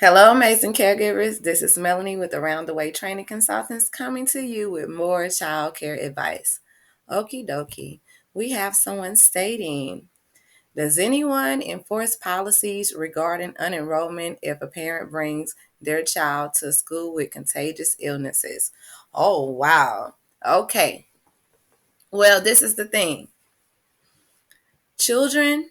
Hello, amazing caregivers. This is Melanie with Around the Way Training Consultants coming to you with more child care advice. Okie dokie. We have someone stating, does anyone enforce policies regarding unenrollment if a parent brings their child to school with contagious illnesses? Oh, wow. Okay. Well, this is the thing. Children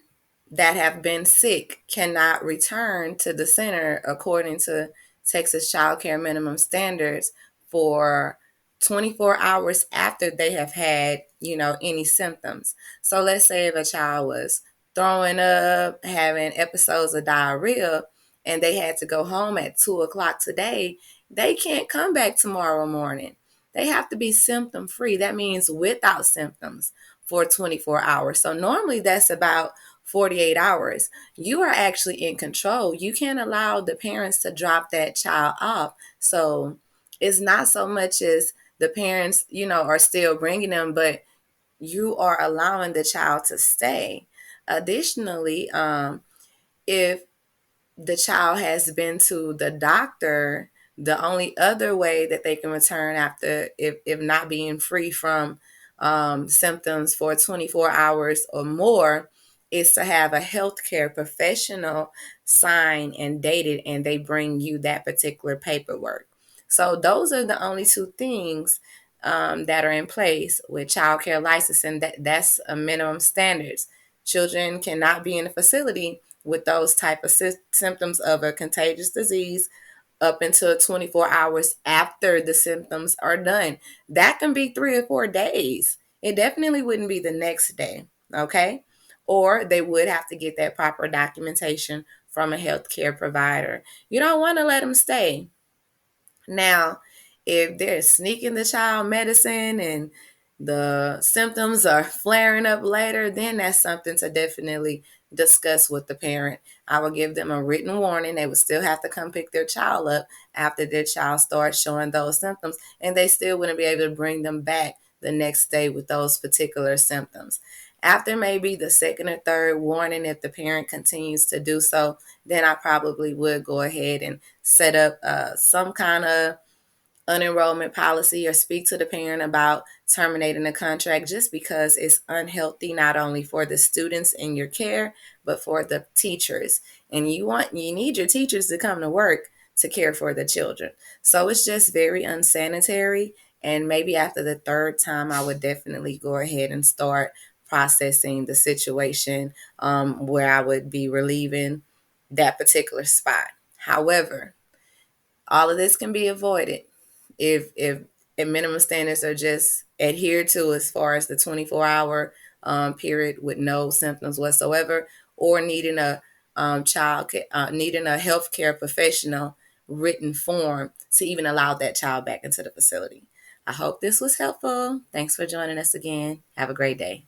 that have been sick cannot return to the center according to Texas Child Care Minimum Standards for 24 hours after they have had, any symptoms. So let's say if a child was throwing up, having episodes of diarrhea, and they had to go home at 2 o'clock today, they can't come back tomorrow morning. They have to be symptom free. That means without symptoms for 24 hours. So normally that's about 48 hours. You are actually in control. You can't allow the parents to drop that child off. So it's not so much as the parents, are still bringing them, but you are allowing the child to stay. Additionally, if the child has been to the doctor, the only other way that they can return after, if not being free from symptoms for 24 hours or more, is to have a healthcare professional sign and date it, and they bring you that particular paperwork. So those are the only two things that are in place with child care licensing. That's a minimum standards. Children cannot be in a facility with those type of symptoms of a contagious disease up until 24 hours after the symptoms are done. That can be 3 or 4 days. It definitely wouldn't be the next day, okay? Or they would have to get that proper documentation from a healthcare provider. You don't want to let them stay. Now, if they're sneaking the child medicine and the symptoms are flaring up later, then that's something to definitely discuss with the parent. I will give them a written warning. They would still have to come pick their child up after their child starts showing those symptoms, and they still wouldn't be able to bring them back the next day with those particular symptoms. After maybe the second or third warning, if the parent continues to do so, then I probably would go ahead and set up some kind of unenrollment policy or speak to the parent about terminating the contract, just because it's unhealthy not only for the students in your care but for the teachers, and you need your teachers to come to work to care for the children. So it's just very unsanitary, and maybe after the third time I would definitely go ahead and start processing the situation, where I would be relieving that particular spot. However, all of this can be avoided if minimum standards are just adhered to, as far as the 24-hour period with no symptoms whatsoever, or needing a needing a healthcare professional written form to even allow that child back into the facility. I hope this was helpful. Thanks for joining us again. Have a great day.